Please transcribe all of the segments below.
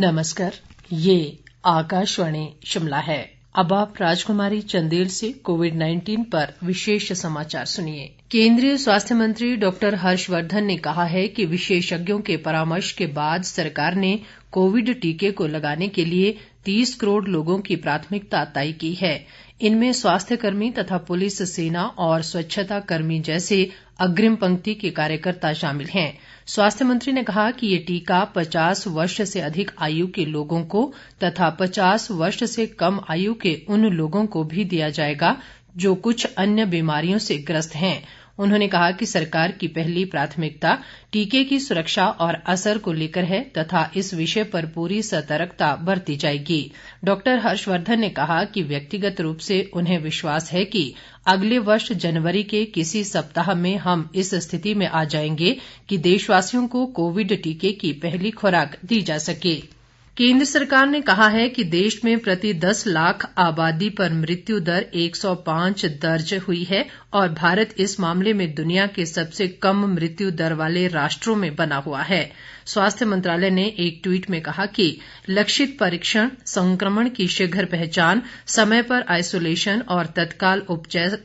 नमस्कार, ये आकाशवाणी शिमला है। अब आप राजकुमारी चंदेल से कोविड-19 पर विशेष समाचार सुनिए। केंद्रीय स्वास्थ्य मंत्री डॉक्टर हर्षवर्धन ने कहा है कि विशेषज्ञों के परामर्श के बाद सरकार ने कोविड टीके को लगाने के लिए 30 करोड़ लोगों की प्राथमिकता तय की है। इनमें स्वास्थ्य कर्मी तथा पुलिस सेना और स्वच्छता कर्मी जैसे अग्रिम पंक्ति के कार्यकर्ता शामिल हैं। स्वास्थ्य मंत्री ने कहा कि ये टीका 50 वर्ष से अधिक आयु के लोगों को तथा 50 वर्ष से कम आयु के उन लोगों को भी दिया जाएगा जो कुछ अन्य बीमारियों से ग्रस्त हैं। उन्होंने कहा कि सरकार की पहली प्राथमिकता टीके की सुरक्षा और असर को लेकर है तथा इस विषय पर पूरी सतर्कता बरती जाएगी। डॉक्टर हर्षवर्धन ने कहा कि व्यक्तिगत रूप से उन्हें विश्वास है कि अगले वर्ष जनवरी के किसी सप्ताह में हम इस स्थिति में आ जाएंगे कि देशवासियों को कोविड टीके की पहली खुराक दी जा सके। केंद्र सरकार ने कहा है कि देश में प्रति 10 लाख आबादी पर मृत्यु दर 105 दर्ज हुई है और भारत इस मामले में दुनिया के सबसे कम मृत्यु दर वाले राष्ट्रों में बना हुआ है। स्वास्थ्य मंत्रालय ने एक ट्वीट में कहा कि लक्षित परीक्षण, संक्रमण की शीघ्र पहचान, समय पर आइसोलेशन और तत्काल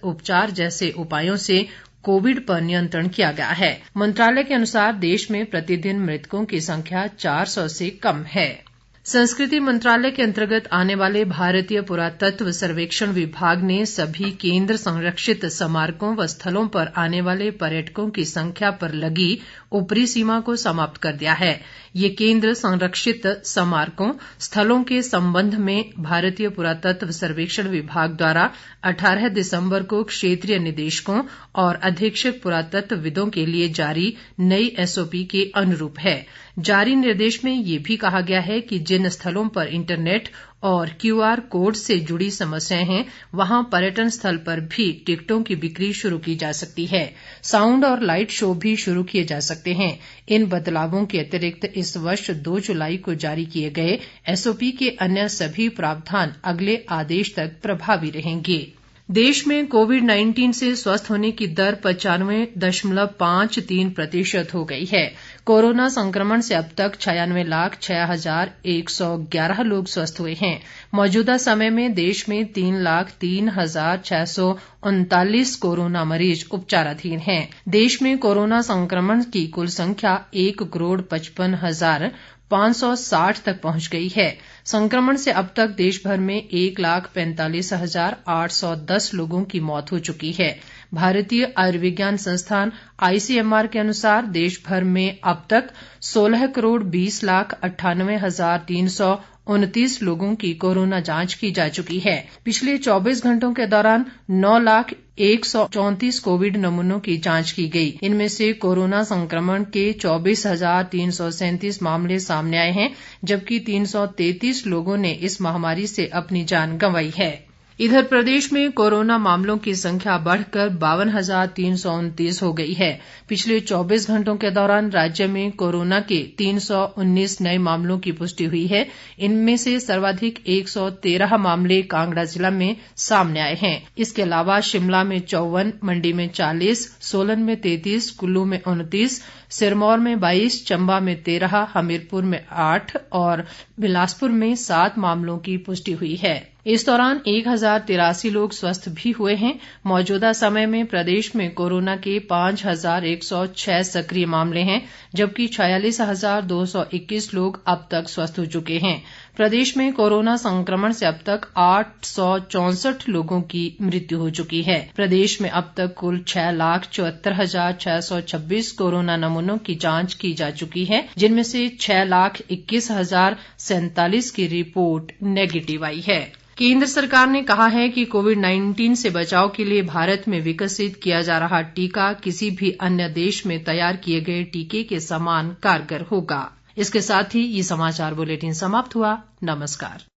उपचार जैसे उपायों से कोविड पर नियंत्रण किया गया है। मंत्रालय के अनुसार देश में प्रतिदिन मृतकों की संख्या 400 से कम है। संस्कृति मंत्रालय के अंतर्गत आने वाले भारतीय पुरातत्व सर्वेक्षण विभाग ने सभी केंद्र संरक्षित स्मारकों व स्थलों पर आने वाले पर्यटकों की संख्या पर लगी ऊपरी सीमा को समाप्त कर दिया है। ये केंद्र संरक्षित स्मारकों स्थलों के संबंध में भारतीय पुरातत्व सर्वेक्षण विभाग द्वारा 18 दिसंबर को क्षेत्रीय निदेशकों और अधीक्षक पुरातत्वविदों के लिए जारी नई एसओपी के अनुरूप है। जारी निर्देश में ये भी कहा गया है कि जिन स्थलों पर इंटरनेट और क्यूआर कोड से जुड़ी समस्याएं हैं वहां पर्यटन स्थल पर भी टिकटों की बिक्री शुरू की जा सकती है। साउंड और लाइट शो भी शुरू किए जा सकते हैं। इन बदलावों के अतिरिक्त इस वर्ष 2 जुलाई को जारी किए गए एसओपी के अन्य सभी प्रावधान अगले आदेश तक प्रभावी रहेंगे। देश में कोविड-19 से स्वस्थ होने की दर 95.53% हो गई है। कोरोना संक्रमण से अब तक 96,06,111 लोग स्वस्थ हुए हैं। मौजूदा समय में देश में 3,03,639 कोरोना मरीज उपचाराधीन हैं। देश में कोरोना संक्रमण की कुल संख्या 1,55,560 तक पहुंच गई है। संक्रमण से अब तक देश भर में 1,45,810 लोगों की मौत हो चुकी है। भारतीय आयुर्विज्ञान संस्थान आईसीएमआर के अनुसार देश भर में अब तक 16,20,98,329 लोगों की कोरोना जांच की जा चुकी है। पिछले 24 घंटों के दौरान 9,01,34 कोविड नमूनों की जांच की गई। इनमें से कोरोना संक्रमण के 24,337 मामले सामने आए हैं, जबकि 333 लोगों ने इस महामारी से अपनी जान गंवाई है। इधर प्रदेश में कोरोना मामलों की संख्या बढ़कर 52,329 हो गई है। पिछले 24 घंटों के दौरान राज्य में कोरोना के 319 नए मामलों की पुष्टि हुई है। इनमें से सर्वाधिक 113 मामले कांगड़ा जिला में सामने आए हैं। इसके अलावा शिमला में 54, मंडी में 40, सोलन में 33, कुल्लू में 29, सिरमौर में 22, चंबा में 13, हमीरपुर में 8 और बिलासपुर में 7 मामलों की पुष्टि हुई है। इस दौरान 1,083 लोग स्वस्थ भी हुए हैं। मौजूदा समय में प्रदेश में कोरोना के 5,106 सक्रिय मामले हैं, जबकि 46,221 लोग अब तक स्वस्थ हो चुके हैं। प्रदेश में कोरोना संक्रमण से अब तक 864 लोगों की मृत्यु हो चुकी है। प्रदेश में अब तक कुल 6,74,626 कोरोना नमूनों की जांच की जा चुकी है, जिनमें से 6,21,047 की रिपोर्ट नेगेटिव आई है। केंद्र सरकार ने कहा है कि कोविड-19 से बचाव के लिए भारत में विकसित किया जा रहा टीका किसी भी अन्य देश में तैयार किए गए टीके के समान कारगर होगा। इसके साथ ही ये समाचार बुलेटिन समाप्त हुआ। नमस्कार।